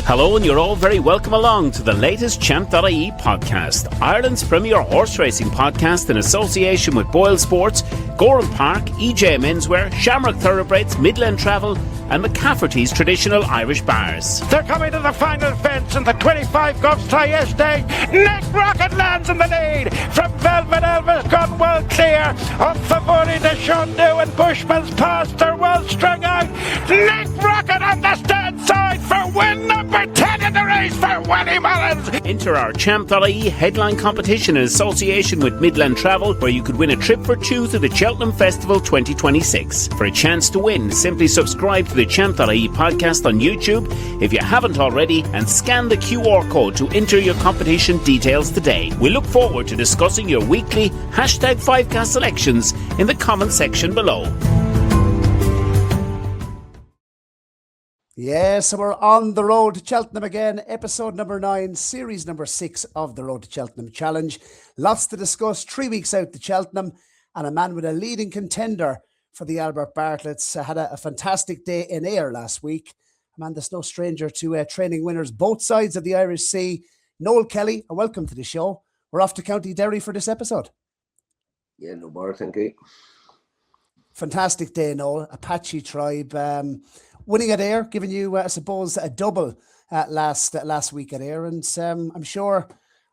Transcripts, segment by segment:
Hello, and you're all very welcome along to the latest Champ.ie podcast, Ireland's premier horse racing podcast in association with Boylesports, Gowran Park, EJ Menswear, Shamrock Thoroughbreds, Midland Travel and McCafferty's traditional Irish bars. They're coming to the final fence and the 25 Govs tie Stake. Neck Rocket lands in the lead from Velvet Elvis, gone well clear. Up Favori de Shundu and Bushman's Pass, they're well strung out. Neck Rocket on the stand side for win number 10 in the race for Willie Mullins. Enter our Champ.ie headline competition in association with Midland Travel, where you could win a trip for two to the Cheltenham Festival 2026. For a chance to win, simply subscribe to the Champ.ie podcast on YouTube if you haven't already, and scan the QR code to enter your competition details today. We look forward to discussing your weekly #5cast selections in the comment section below. Yes, so we're on the road to Cheltenham again, episode number 9, series number 6 of the Road to Cheltenham Challenge. Lots to discuss, 3 weeks out to Cheltenham, and a man with a leading contender for the Albert Bartletts had a fantastic day in Ayr last week. A man that's no stranger to training winners both sides of the Irish Sea. Noel Kelly, welcome to the show. We're off to County Derry for this episode. Yeah, no bother, thank you. Fantastic day, Noel. Apache Tribe winning at Ayr, giving you, I suppose, a double last week at Ayr, and I'm sure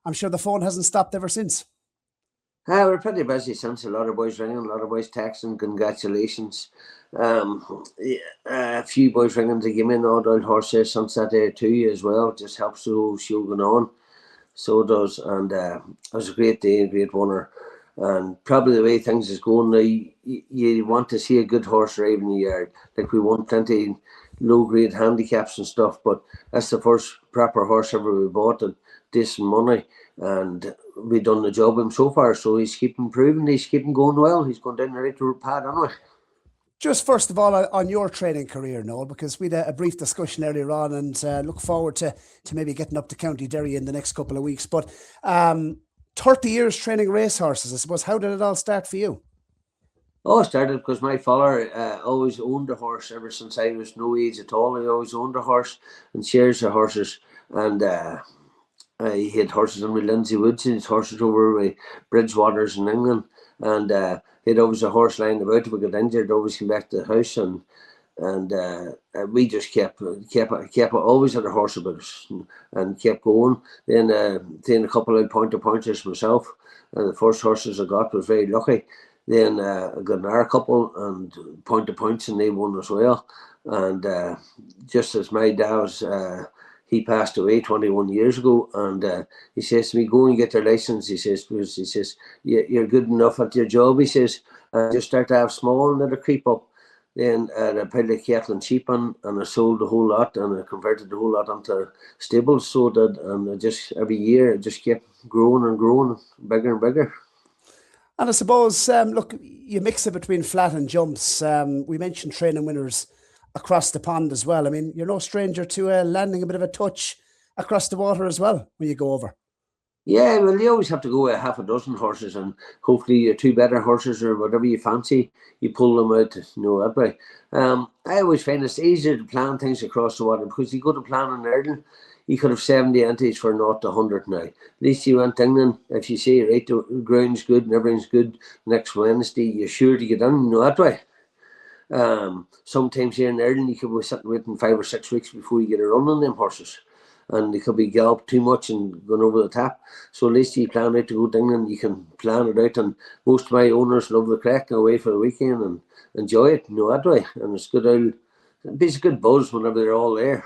the phone hasn't stopped ever since. We're pretty busy since. A lot of boys ringing, a lot of boys texting, congratulations. A few boys ringing to give me an odd horse there since that day too as well. Just helps the whole show going on. So it does, and it was a great day, a great winner. And probably the way things is going now, you want to see a good horse arrive in the yard. Like, we won plenty low-grade handicaps and stuff, but that's the first proper horse ever we bought at decent money, and we've done the job with him so far. So he's keeping improving, he's keeping going well. He's going down the right path anyway. Just first of all, on your training career, Noel, because we had a brief discussion earlier on, and look forward to maybe getting up to County Derry in the next couple of weeks. But 30 years training racehorses, I suppose. How did it all start for you? Oh, it started because my father always owned a horse ever since I was no age at all. He always owned a horse and shares of horses. And he had horses on with Lindsay Woods, and his horses over with Bridgewaters in England. And he had always a horse lying about. If we got injured, always came back to the house, and we just kept always had a horse about us and kept going. Then a couple of pointers myself, and the first horses I got was very lucky. Then I got another couple and points, and they won as well. And just as my dad was, he passed away 21 years ago, and he says to me, "Go and get your license." He says, because he says, "You're good enough at your job." He says, "Just start to have small and let it creep up." Then I put the cattle and sheep on, and I sold the whole lot, and I converted the whole lot into stables. So that, and I just every year I just kept growing and growing, bigger and bigger. And I suppose, look, you mix it between flat and jumps. We mentioned training winners across the pond as well. I mean, you're no stranger to landing a bit of a touch across the water as well when you go over. Yeah, well, you always have to go with half a dozen horses, and hopefully your two better horses or whatever you fancy, you pull them out, that way. I always find it's easier to plan things across the water, because you go to plan in Ireland, you could have 70 antes for 0 to 100 now. At least you went to England, if you say, right, the ground's good and everything's good next Wednesday, you're sure to get in, that way. Sometimes here in Ireland, you could be sitting waiting 5 or 6 weeks before you get a run on them horses. And they could be galloped too much and gone over the top. So at least you plan out to go to England, you can plan it out. And most of my owners love the crack, go away for the weekend and enjoy it, that way. And it's good, it's a good buzz whenever they're all there.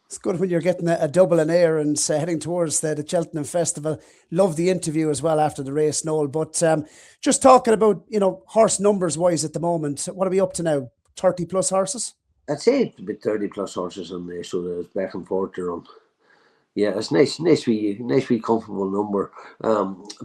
It's good when you're getting a double in Ayr and heading towards the Cheltenham Festival. Love the interview as well after the race, Noel. But just talking about, horse numbers wise at the moment, what are we up to now? 30 plus horses? I'd say it's about 30 plus horses in there, so there's back and forth to run. Yeah, it's nice wee comfortable number.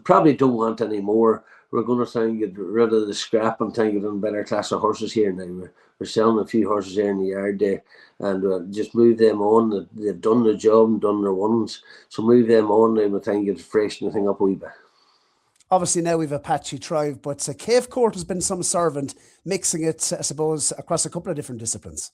Probably don't want any more. We're going to try and get rid of the scrap and try and get in a better class of horses here now. We're selling a few horses here in the yard there, and just move them on. They've done the job and done their ones, so move them on and we'll try and get freshen the thing up a wee bit. Obviously now we've Apache Tribe, but Cave Court has been some servant, mixing it, I suppose, across a couple of different disciplines.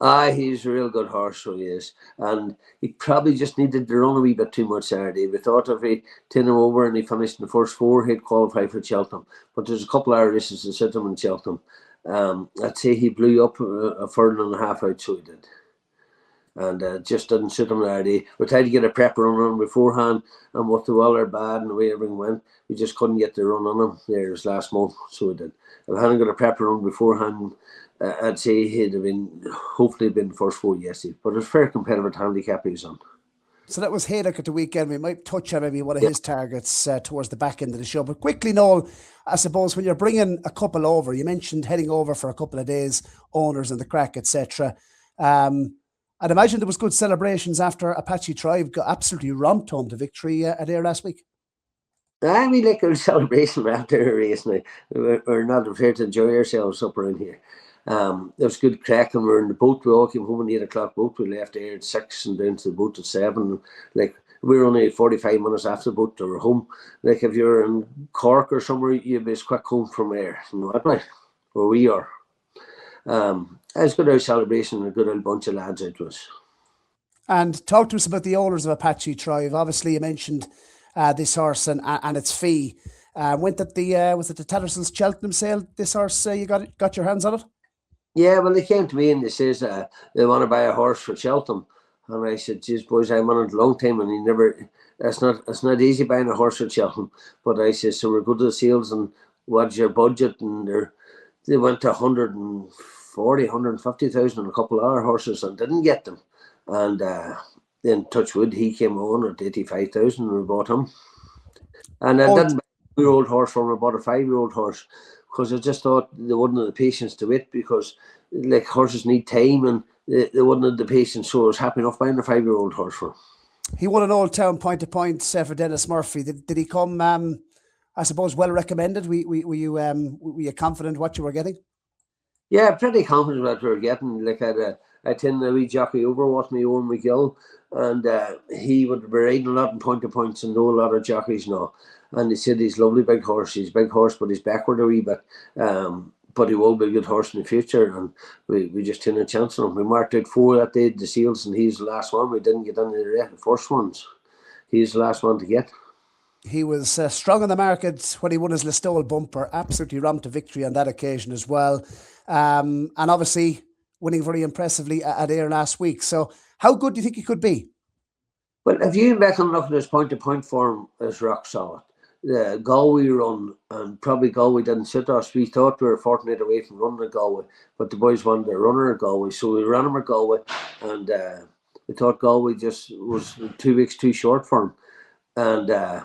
He's a real good horse, so he is. And he probably just needed to run a wee bit too much Saturday. We thought if he tin him over and he finished in the first four, he'd qualify for Cheltenham. But there's a couple of races to sit him in Cheltenham. I'd say he blew up a furlong and a half out, so he did. And just didn't suit him that day. We tried to get a prep run on beforehand, and with the weather bad and the way everything went, we just couldn't get the run on him there this last month, so we did. If I hadn't got a prep run beforehand, I'd say he'd have hopefully been first four yesterday. But it's very competitive handicap he's on. So that was Haydock at the weekend. We might touch on maybe one of his targets towards the back end of the show. But quickly, Noel, I suppose when you're bringing a couple over, you mentioned heading over for a couple of days, owners and the crack, etc. I'd imagine there was good celebrations after Apache Tribe got absolutely romped home to victory at Ayr last week. I mean, like a celebration after a race now. We're not afraid to enjoy ourselves up around here. There was good crack, and we were in the boat. We all came home in the 8 o'clock boat. We left Ayr at 6 and down to the boat at 7. Like, we were only 45 minutes after the boat to our home. Like, if you're in Cork or somewhere, you'd be as quick home from Ayr. You know that way, where we are. It's a good old celebration and a good old bunch of lads out to us. And talk to us about the owners of Apache Tribe. Obviously, you mentioned this horse and its fee. Went at the was it the Tattersall's Cheltenham sale? This horse, you got your hands on it? Yeah, well, they came to me and they says they want to buy a horse for Cheltenham, and I said, "Geez, boys, I'm on it a long time, and he never. It's not easy buying a horse for Cheltenham." But I said, "So we're good to the sales, and what's your budget?" And they went to 140, 150,000 on a couple of our horses and didn't get them. And then Touchwood, he came on at 85,000 and we bought him. And I didn't buy a 2-year-old horse from him, I bought a 5-year-old horse because I just thought they wouldn't have the patience to wait, because like horses need time and they wouldn't have the patience. So I was happy enough buying a 5-year-old horse for him. He won an Old Town point to point for Dennis Murphy. Did he come, I suppose, well recommended? Were you confident what you were getting? Yeah, pretty confident what we were getting. Like I tend a wee jockey over with me, Owen McGill, and he would be riding a lot in point to points and know a lot of jockeys now. And he said he's a lovely big horse. He's a big horse, but he's backward a wee bit. But he will be a good horse in the future, and we just took a chance on him. We marked out 4 that day, the seals, and he's the last one. We didn't get any of the first ones. He's the last one to get. He was strong on the market when he won his Listowel bumper. Absolutely ramped to victory on that occasion as well. And obviously winning very impressively at Ayr last week. So how good do you think he could be? Well, if you back and look at his point-to-point form, is rock solid. The Galway run, and probably Galway didn't suit us. We thought we were fortunate away from running at Galway, but the boys wanted a runner at Galway, so we ran him at Galway, and we thought Galway just was 2 weeks too short for him. And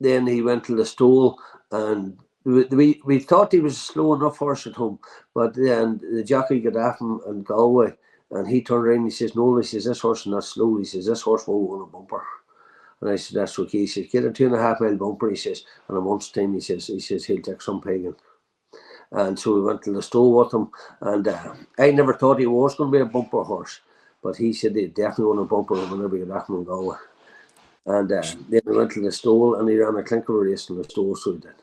then he went to Listowel, and we thought he was a slow enough horse at home, but then the jockey got after him in Galway, and he turned around and he says, "No," he says, "this horse is not slow." He says, "This horse won't win a bumper." And I said, "That's okay." He says, "Get a 2.5 mile bumper," he says, "in a month's time," he says he'll take some pagan. And so we went to Listowel with him, and I never thought he was going to be a bumper horse, but he said he definitely won a bumper whenever he got after him in Galway. And then we went to Listowel, and he ran a clinker race in Listowel, so he did.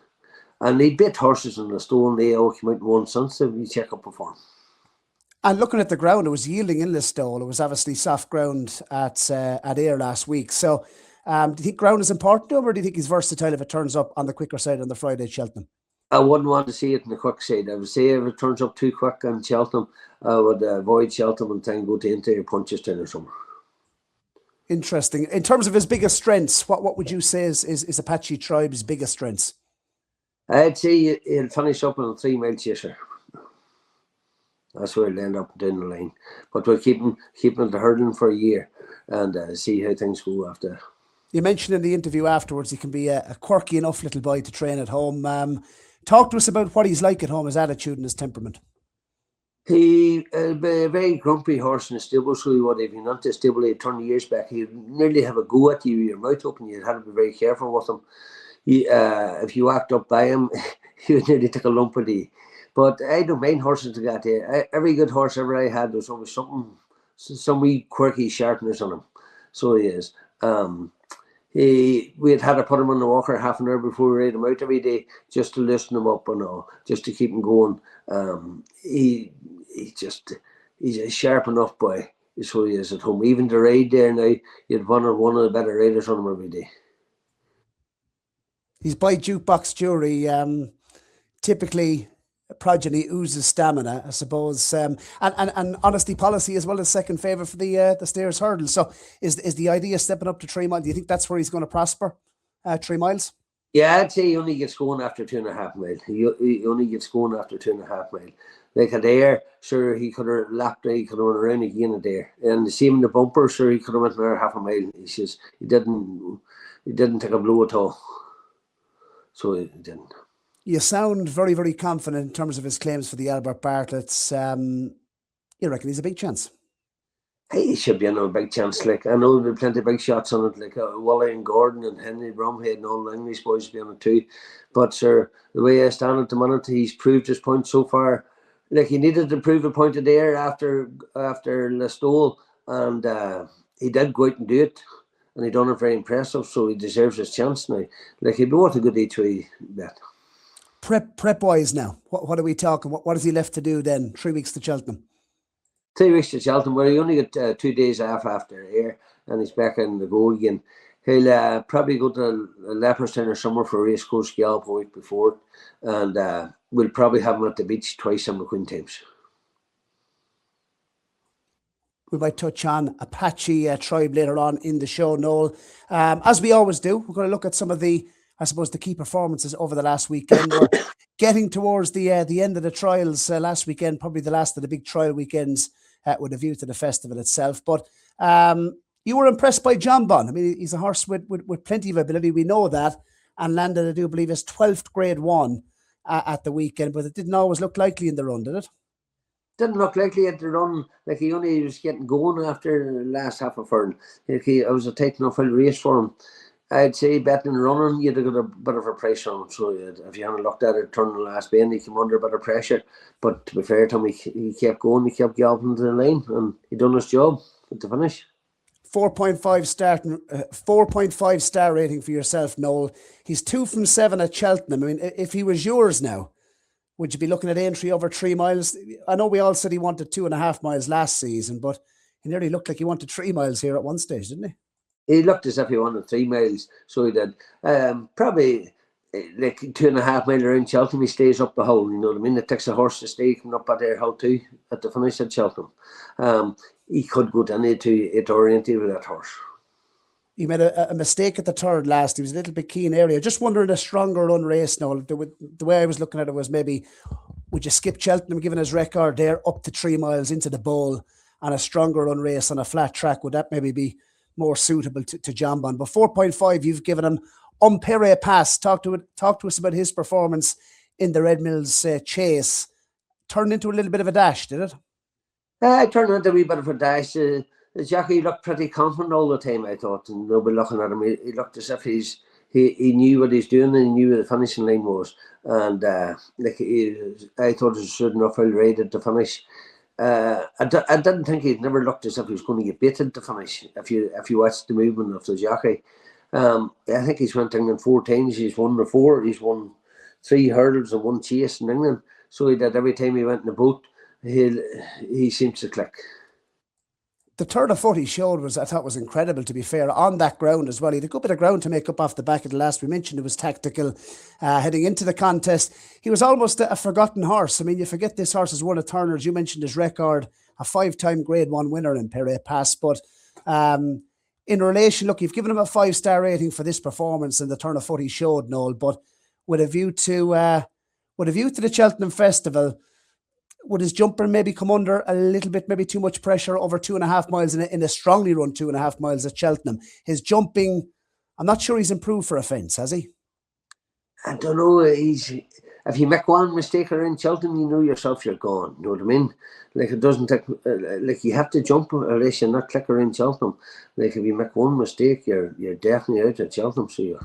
And he bit horses in Listowel, and they all came out in one since we check up before him. And looking at the ground, it was yielding in Listowel. It was obviously soft ground at Ayr last week. So do you think ground is important to him, or do you think he's versatile if it turns up on the quicker side on the Friday at Cheltenham? I wouldn't want to see it on the quick side. I would say if it turns up too quick on Cheltenham, I would avoid Cheltenham and then go to Inter Punches or somewhere. Interesting. In terms of his biggest strengths, what would you say is Apache Tribe's biggest strengths? I'd say he'll finish up on a 3 mile chaser. That's where he'll end up down the line. But we'll keep him at the hurdling for a year and see how things go after. You mentioned in the interview afterwards he can be a quirky enough little boy to train at home. Talk to us about what he's like at home, his attitude and his temperament. He'd be a very grumpy horse in the stable, so he would. If you're not the stable, he'd turn the ears back. He'd nearly have a go at you with your mouth open. You'd have to be very careful with him. If you walked up by him, he would nearly take a lump at you. But I don't mind horses to get there. Every good horse ever I had, there's always some wee quirky sharpness on him. So he is. We had to put him on the walker half an hour before we ride him out every day, just to loosen him up and all, just to keep him going. He he's a sharp enough boy. Is who he is at home. Even the raid there now, you'd one of the better raiders on him every day. He's by jukebox jury. Typically, progeny oozes stamina, I suppose, and honesty policy as well as second favourite for the Stairs Hurdle. So, is the idea stepping up to 3 miles? Do you think that's where he's going to prosper? 3 miles? Yeah, I'd say he only gets going after 2.5 mile. He only gets going after 2.5 mile. Like a dare, sure, he could have lapped it, he could have run around again a dare. And the same in the bumper, sure, he could have went another 1/2 mile. He says he didn't take a blow at all. So he didn't. You sound very, very confident in terms of his claims for the Albert Bartletts. You reckon he's a big chance? Hey, he should be in a big chance. Like, I know there'll be plenty of big shots on it, like Wally and Gordon and Henry Bromhead and all the English boys will be on it too. But sir, the way I stand at the minute, he's proved his point so far. Like, he needed to prove a point of there after Listowel, and he did go out and do it, and he done it very impressive. So he deserves his chance now. Like, he'd be worth a good E3 bet. Prep wise now, what are we talking? What is he left to do then? 3 weeks to Cheltenham. 3 weeks to Cheltenham, where he only got 2 days off after here, and he's back in the go again. He'll probably go to Leopardstown or somewhere for a racecourse gallop a week before, and we'll probably have him at the beach twice in McQueen times. We might touch on Apache Tribe later on in the show, Noel. As we always do, we're going to look at some of the, I suppose, the key performances over the last weekend. We're getting towards the end of the trials last weekend, probably the last of the big trial weekends with a view to the festival itself. But you were impressed by Jonbon. I mean, he's a horse with plenty of ability. We know that. And landed, I do believe, his 12th Grade 1 at the weekend. But it didn't always look likely in the run, did it? Didn't look likely at the run. Like, he only was getting going after the last half of furlong. Like, it was a tight enough race for him. I'd say betting and running, you'd have got a bit of a pressure on him. So if you hadn't looked at it, turning the last bend, he came under a bit of pressure. But to be fair to him, he kept going, he kept galloping to the line, and he done his job at the finish. 4.5 star rating for yourself, Noel. He's 2 from 7 at Cheltenham. I mean, if he was yours now, would you be looking at entry over 3 miles? I know we all said he wanted 2.5 miles last season, but he nearly looked like he wanted 3 miles here at one stage, didn't he? He looked as if he wanted 3 miles, so he did. Probably like 2.5 mile around Cheltenham, he stays up the hill. You know what I mean? It takes a horse to stay coming up at their hill too at the finish at Cheltenham. He could go down to it oriented with that horse. He made a mistake at the third last. He was a little bit keen area. Just wondering a stronger run race now. The way I was looking at it was maybe, would you skip Cheltenham given his record there up to 3 miles into the bowl and a stronger run race on a flat track? Would that maybe be more suitable to Jonbon? But 4.5, you've given him Pere Pass. Talk to us about his performance in the Red Mills chase. Turned into a little bit of a dash, did it? It turned into a wee bit of a dash. The jockey looked pretty confident all the time, I thought, and nobody looking at him. He looked as if he knew what he's doing and he knew where the finishing line was. And I thought it was good enough well rated to finish. I didn't think he'd never looked as if he was going to get baited to finish. If you watched the movement of the jockey, I think he's went to England 4 times. He's won the 4. He's won 3 hurdles and 1 chase in England. So he did every time he went in the boat. He seems to click. The turn of foot he showed I thought was incredible, to be fair, on that ground as well. He had a good bit of ground to make up off the back of the last. We mentioned it was tactical heading into the contest. He was almost a forgotten horse. I mean, you forget this horse has won a Turner's. You mentioned his record, a 5-time Grade 1 winner in Pere Pass. But in relation, look, you've given him a 5-star rating for this performance and the turn of foot he showed, Noel. But with a view to the Cheltenham Festival, would his jumper maybe come under a little bit, maybe too much pressure over 2.5 miles in a strongly run 2.5 miles at Cheltenham? His jumping, I'm not sure he's improved for a fence, has he? I don't know. If you make one mistake around Cheltenham, you know yourself you're gone. You know what I mean? Like, it doesn't take, like, you have to jump unless you're not click around Cheltenham. Like, if you make one mistake, you're definitely out at Cheltenham. So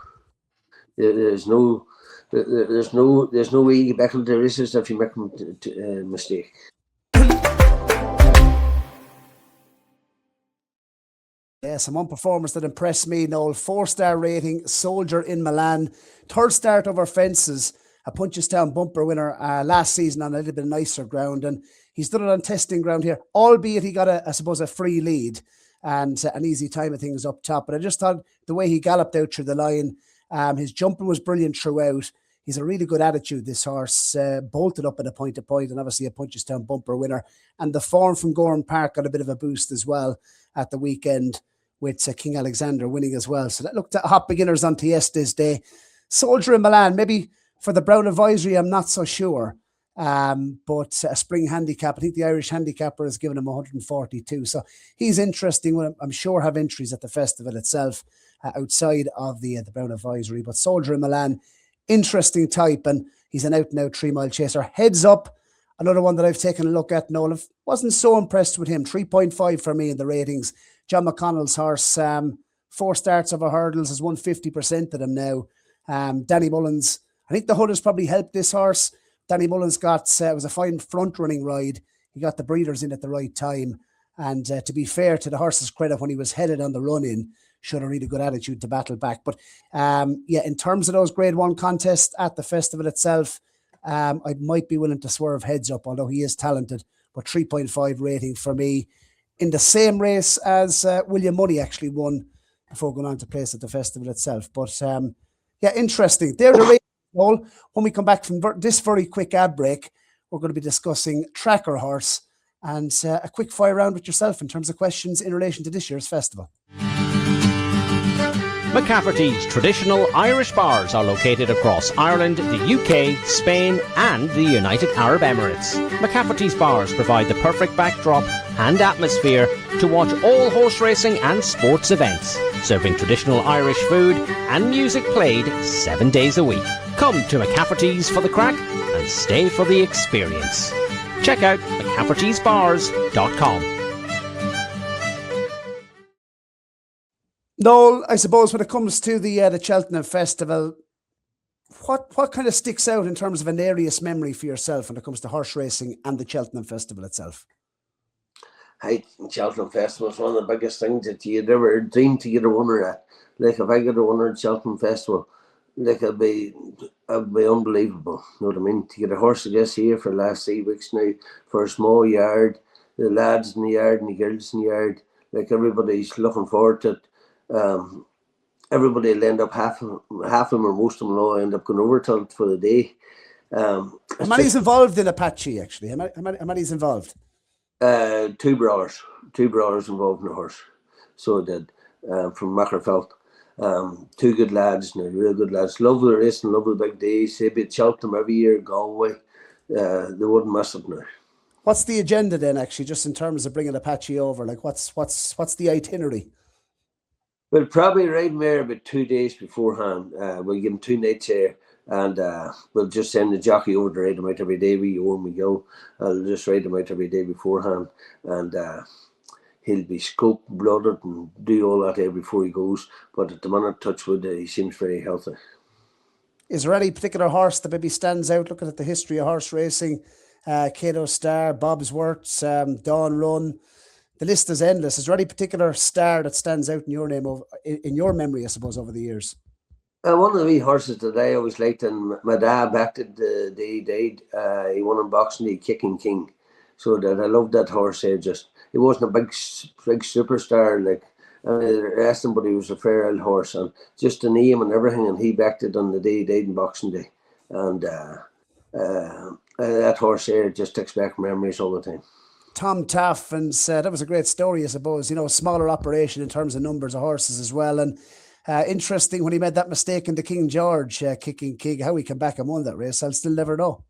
there's no way you get back into the races if you make a mistake. Yes, and one performance that impressed me, Noel. 4-star rating, Soldier in Milan. 3rd start over fences a Punchestown bumper winner last season on a little bit nicer ground, and he's done it on testing ground here, albeit he got I suppose a free lead and an easy time of things up top. But I just thought the way he galloped out through the line, his jumping was brilliant throughout. He's a really good attitude, this horse, bolted up at a point to point, and obviously a Punchestown bumper winner. And the form from Gowran Park got a bit of a boost as well at the weekend, with King Alexander winning as well. So that looked at hot beginners on yesterday's day. Soldier in Milan, maybe for the Brown Advisory, I'm not so sure. But a spring handicap, I think the Irish handicapper has given him 142. So he's interesting. I'm sure have entries at the festival itself outside of the Brown Advisory. But Soldier in Milan, interesting type, and he's an out-and-out 3 Mile chaser. Heads Up, another one that I've taken a look at, Noel. I wasn't so impressed with him. 3.5 for me in the ratings. John McConnell's horse, 4 starts over hurdles, has won 50% of them now. Danny Mullins, I think the hood has probably helped this horse. Danny Mullins got, it was a fine front-running ride. He got the breeders in at the right time. And to be fair to the horse's credit, when he was headed on the run-in, showed a really good attitude to battle back. But yeah, in terms of those Grade 1 contests at the festival itself, I might be willing to swerve Heads Up, although he is talented. But 3.5 rating for me. In the same race as William Money actually won before going on to place at the festival itself. But yeah, interesting. They're the race. When we come back from this very quick ad break, we're going to be discussing Tracker Horse and a quick fire round with yourself in terms of questions in relation to this year's festival. McCafferty's traditional Irish bars are located across Ireland, the UK, Spain and the United Arab Emirates. McCafferty's bars provide the perfect backdrop and atmosphere to watch all horse racing and sports events, serving traditional Irish food and music played 7 days a week. Come to McCafferty's for the crack and stay for the experience. Check out mccaffertysbars.com. Noel, I suppose when it comes to the Cheltenham Festival, what kind of sticks out in terms of an earliest memory for yourself when it comes to horse racing and the Cheltenham Festival itself? Hey, Cheltenham Festival is one of the biggest things that you'd ever dreamed to get a winner at. Like if I get a winner at Cheltenham Festival, like it'd be unbelievable. You know what I mean? To get a horse like this here for the last 3 weeks now, for a small yard, the lads in the yard and the girls in the yard, like everybody's looking forward to it. Everybody will end up half of them or most of them will end up going over to it for the day. How many's involved in Apache actually? How many's involved? 2 brothers involved in the horse. So it did, from Mackerfelt. 2 good lads, real good lads. Love the racing, love the big days. They beat Cheltenham every year, Galway. They wouldn't miss it now. What's the agenda then, actually, just in terms of bringing Apache over? Like, what's the itinerary? We'll probably ride him there about 2 days beforehand. We'll give him 2 nights here, and we'll just send the jockey over to ride him out every day. We go. I'll just ride him out every day beforehand, and he'll be scoped, blooded, and do all that there before he goes. But at the minute, touchwood, he seems very healthy. Is there any particular horse that maybe stands out, looking at the history of horse racing? Cato Star, Bob's Worts, Dawn Run. The list is endless. Is there any particular star that stands out in your name, in your memory, I suppose, over the years? One of the wee horses that I always liked, and my dad backed it the day he died. He won in Boxing Day, Kicking King. So that I loved that horse. He wasn't a big superstar like the rest of them, but he was a fair old horse, and just the name and everything. And he backed it on the day he died in Boxing Day, and that horse there just takes back memories all the time. Tom Taff, and that was a great story, I suppose. You know, smaller operation in terms of numbers of horses as well. And interesting when he made that mistake in the King George, Kicking King, how he came back and won that race, I'll still never know.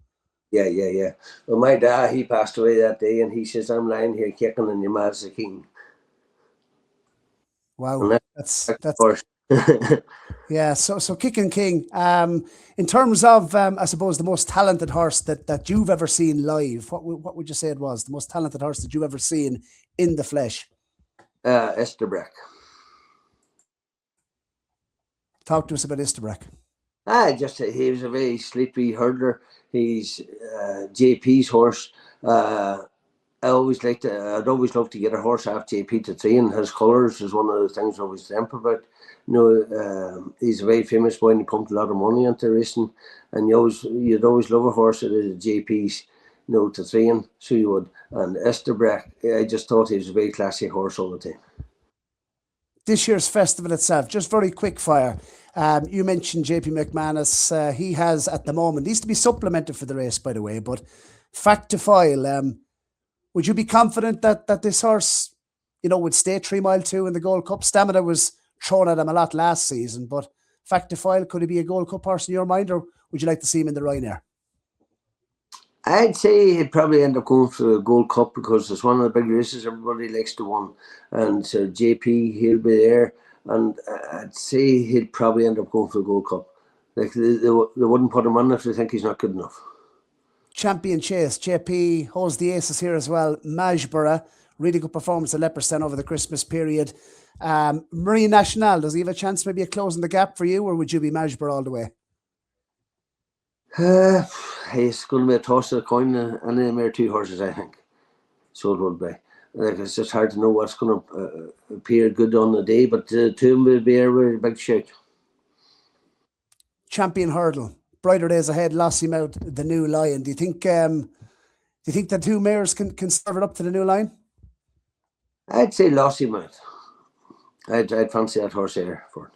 Yeah. Well, my dad, he passed away that day, and he says, I'm lying here kicking and you're mad as a king. Wow, that's yeah. So Kicking King. In terms of, I suppose, the most talented horse that you've ever seen live, what would you say it was? The most talented horse that you've ever seen in the flesh? Esterbrook. Talk to us about Esterbrook. He was a very sleepy hurdler. He's JP's horse. I'd always love to get a horse off JP to train. His colours is one of the things I always dreamt about. He's a very famous boy and he pumped a lot of money into racing. And you'd always love a horse that is JP's, to train. So you would. And Esterbrecht, I just thought he was a very classy horse all the time. This year's festival itself, just very quick fire. You mentioned JP McManus. He has at the moment, needs to be supplemented for the race, by the way, but fact to file, would you be confident that this horse, would stay 3 Mile 2 in the Gold Cup? Stamina was thrown at him a lot last season, but fact to file, could he be a Gold Cup horse in your mind, or would you like to see him in the Ryanair? I'd say he'd probably end up going for the Gold Cup because it's one of the big races everybody likes to win. And so JP, he'll be there. And I'd say he'd probably end up going for the Gold Cup. Like they wouldn't put him on if they think he's not good enough. Champion Chase, JP holds the aces here as well. Majborough, really good performance at Leopardstown over the Christmas period. Marine National, does he have a chance maybe of closing the gap for you, or would you be Majborough all the way? It's going to be a toss of the coin, and then there are 2 horses, I think. So it would be. Like, it's just hard to know what's going to appear good on the day, but 2 of them will be a really big shout. Champion Hurdle, brighter days ahead. Lassie Mount, the New Lion. Do you think the 2 mares can serve it up to the New Lion? I'd say Lassie Mount. I'd fancy that horse there for it.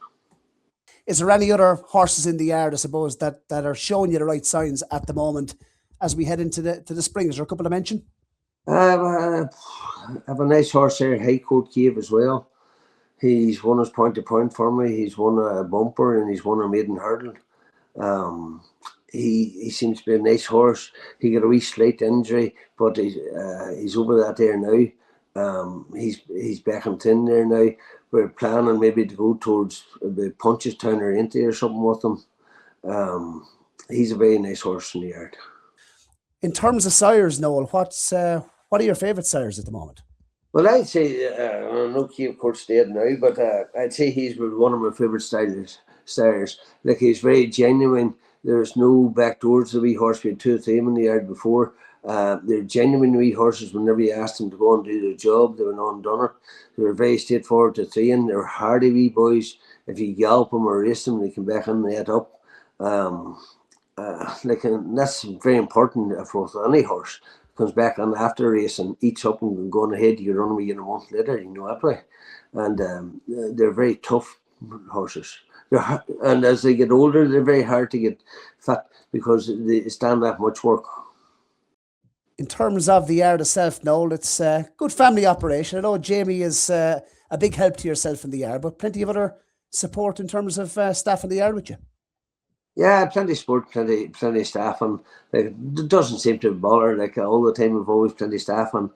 Is there any other horses in the yard, I suppose, that are showing you the right signs at the moment as we head into the spring? Is there a couple to mention? I have a nice horse there, Haycourt Cave as well. He's won his point to point for me. He's won a bumper and he's won a maiden hurdle. He seems to be a nice horse. He got a wee slight injury, but he's over that there now. He's back in tin there now. We're planning maybe to go towards the Punchestown or Ante or something with him. He's a very nice horse in the yard. In terms of sires, Noel, what are your favourite sires at the moment? Well, I'd say, I know Cape Court's dead now, but I'd say he's one of my favourite sires. Like, he's very genuine. There's no back doors to the wee horse. We had 2 or 3 in the yard before. They're genuine wee horses. Whenever you asked them to go and do their job, they went on and done it. They were very straightforward to train. They're hardy wee boys. If you gallop them or race them, they come back and they head up. And that's very important for any horse. Comes back on after a race and eats up and going ahead, you run away in a month later, that way. And they're very tough horses. And as they get older, they're very hard to get fat because they stand that much work. In terms of the yard itself, Noel, it's a good family operation. I know Jamie is a big help to yourself in the yard, but plenty of other support in terms of staff in the yard with you. Yeah, plenty of support, plenty of staff, and it doesn't seem to bother. Like, all the time, we've always plenty of staff, and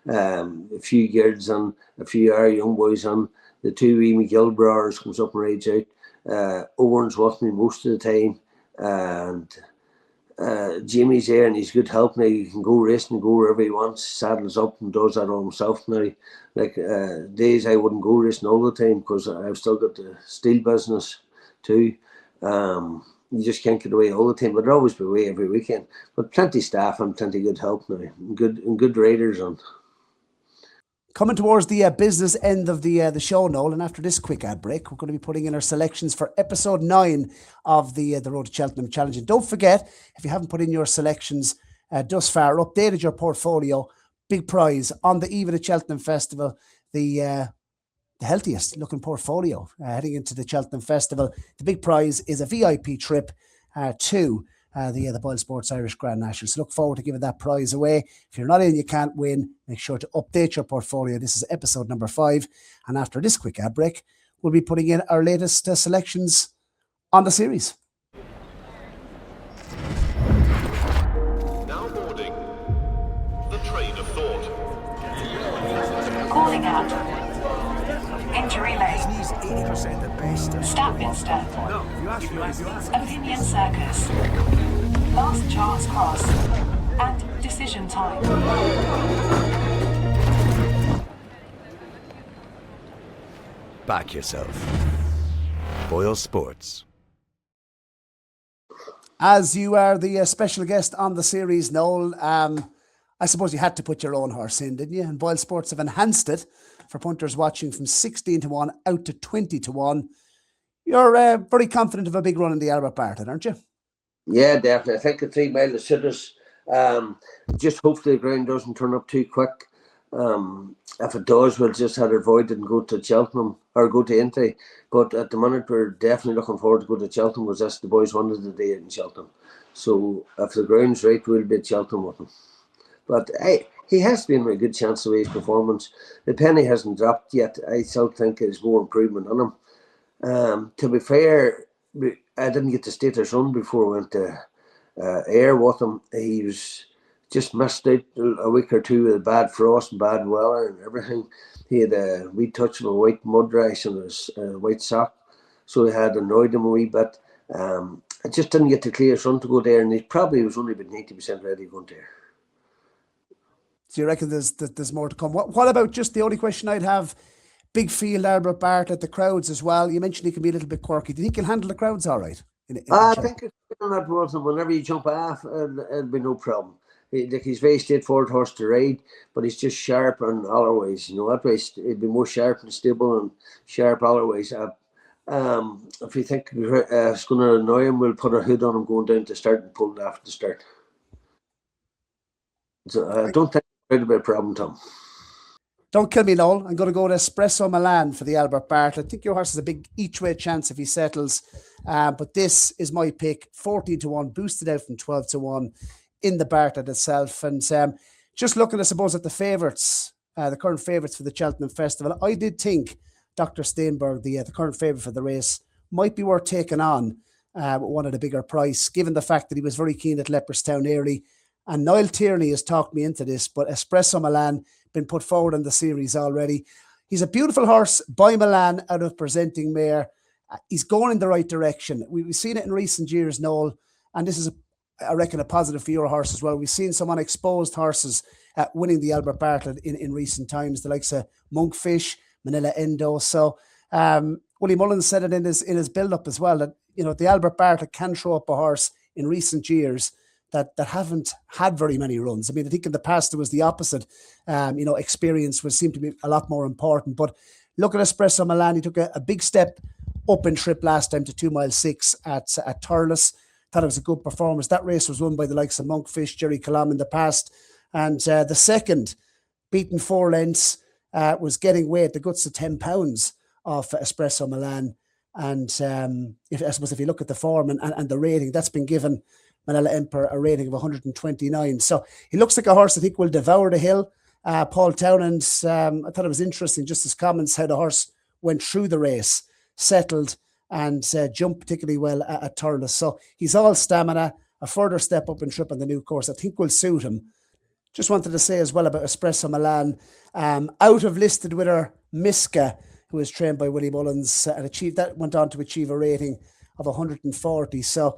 a few girls and a few our young boys, and the 2 wee McGill brothers comes up and rides out. Owen's with me most of the time, and Jamie's there and he's good help now. You can go racing, go wherever he wants, saddles up and does that all himself now. Like, days I wouldn't go racing all the time because I've still got the steel business too. You just can't get away all the time, but I'd always be away every weekend. But plenty staff and plenty good help now, and good riders on. Coming towards the business end of the show, Noel, and after this quick ad break, we're going to be putting in our selections for episode 9 of the Road to Cheltenham Challenge. And don't forget, if you haven't put in your selections thus far, updated your portfolio, big prize on the eve of the Cheltenham Festival, the healthiest looking portfolio heading into the Cheltenham Festival. The big prize is a VIP trip to the Boylesports Irish Grand National. So look forward to giving that prize away. If you're not in, you can't win. Make sure to update your portfolio. This is episode number 5. And after this quick ad break, we'll be putting in our latest selections on the series. Now boarding the train of thought. Calling out. Injury Lane. Statminster. Opinion Circus. Last Chance Cross. And Decision Time. Back yourself. Boyle Sports. As you are the special guest on the series, Noel, I suppose you had to put your own horse in, didn't you? And Boylesports have enhanced it for punters watching from 16-1 out to 20-1. You're very confident of a big run in the Albert Bartlett, aren't you? Yeah, definitely. I think the 3 mile will suit us. Just hopefully the ground doesn't turn up too quick. If it does, we'll just have to avoid it and go to Cheltenham or go to Ante. But at the minute, we're definitely looking forward to go to Cheltenham because that's the boys wanted the day in Cheltenham. So if the ground's right, we'll be at Cheltenham with him. But hey, he has been a good chance of his performance. The penny hasn't dropped yet. I still think there's more improvement on him. To be fair, I didn't get to state his run before I went to air with him. He was just missed out a week or two with bad frost and bad weather and everything. He had a wee touch of a white mud rash on his white sock, so he had annoyed him a wee bit. I just didn't get to clear his run to go there, and he probably was only about 90% ready going there. So you reckon there's more to come? What about just the only question I'd have? Big field, Albert Bartlett, the crowds as well. You mentioned he can be a little bit quirky. Do you think he'll handle the crowds all right? I think it's that was, and whenever you jump off, it'll be no problem. He's very straightforward horse to ride, but he's just sharp and otherwise. Otherwise he'd be more sharp and stable and sharp otherwise. If you think it's going to annoy him, we'll put a hood on him going down to start and pull it after the start. So I don't think it'll be a problem, Tom. Don't kill me, Noel. I'm going to go to ESPRESSO Milan for the Albert Bartlett. I think your horse has a big each-way chance if he settles. But this is my pick, 14-1, boosted out from 12-1 in the Bartlett itself. And just looking, I suppose, at the favourites, the current favourites for the Cheltenham Festival, I did think Dr. Steinberg, the current favourite for the race, might be worth taking on with one at a bigger price, given the fact that he was very keen at Leopardstown early. And Niall Tierney has talked me into this, but ESPRESSO Milan been put forward in the series already. He's a beautiful horse by Milan out of Presenting Mare. He's going in the right direction. We've seen it in recent years, Noel, and this is, I reckon, a positive for your horse as well. We've seen some unexposed horses winning the Albert Bartlett in recent times, the likes of Monkfish, Manila Endo. So Willie Mullins said it in his build-up as well, that the Albert Bartlett can throw up a horse in recent years that haven't had very many runs. I mean, I think in the past it was the opposite. Experience seemed to be a lot more important. But look at ESPRESSO Milan. He took a big step up in trip last time to 2 mile 6 at Thurles. Thought it was a good performance. That race was won by the likes of Monkfish, Jerry Colom in the past. And the second, beaten 4 lengths, was getting weight, the guts of 10 pounds of ESPRESSO Milan. And I suppose if you look at the form and the rating, that's been given Manila Emperor a rating of 129. So he looks like a horse I think will devour the hill. Paul Townend, I thought it was interesting, just his comments, how the horse went through the race, settled, and jumped particularly well at Thurles. So he's all stamina. A further step up in trip on the new course I think will suit him. Just wanted to say as well about ESPRESSO Milan, out of listed winner Miska, who was trained by Willie Mullins, and went on to achieve a rating of 140. So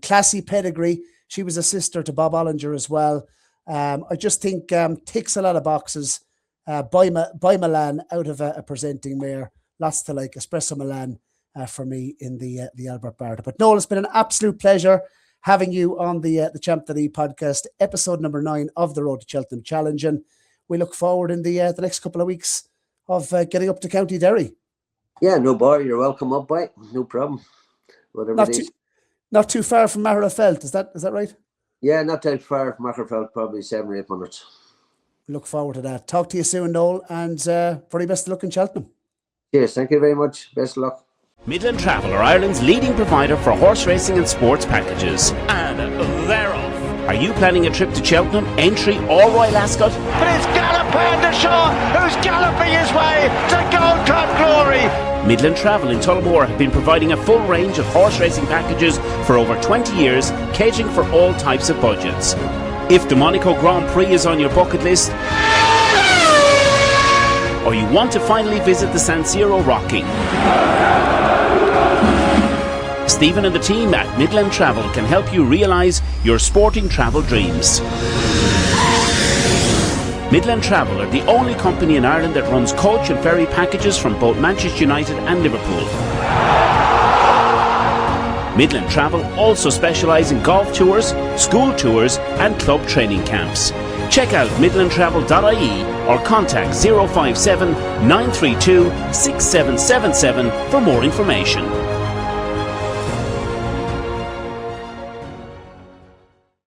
classy pedigree. She was a sister to Bob Ollinger as well. I just think ticks a lot of boxes by Milan out of a Presenting Mare. Lots to like. ESPRESSO Milan for me in the Albert Bartlett. But Noel, it's been an absolute pleasure having you on the Champ.ie podcast, episode number 9 of the Road to Cheltenham Challenge. And we look forward in the next couple of weeks of getting up to County Derry. Yeah, no bother. You're welcome up, boy. No problem. Whatever it is. Not too far from Magherafelt, is that right? Yeah, not that far from Magherafelt, probably 7 or 8 minutes. Look forward to that. Talk to you soon, Noel, and very best of luck in Cheltenham. Yes, thank you very much. Best of luck. Midland Travel are Ireland's leading provider for horse racing and sports packages. And they're off. Are you planning a trip to Cheltenham, Aintree or Royal Ascot? But it's Galopin de Shaw, who's galloping his way to Gold Cup glory. Midland Travel in Tullamore have been providing a full range of horse racing packages for over 20 years, catering for all types of budgets. If the Monaco Grand Prix is on your bucket list, or you want to finally visit the San Siro Rocking, Stephen and the team at Midland Travel can help you realise your sporting travel dreams. Midland Travel are the only company in Ireland that runs coach and ferry packages from both Manchester United and Liverpool. Midland Travel also specialise in golf tours, school tours and club training camps. Check out midlandtravel.ie or contact 057 932 6777 for more information.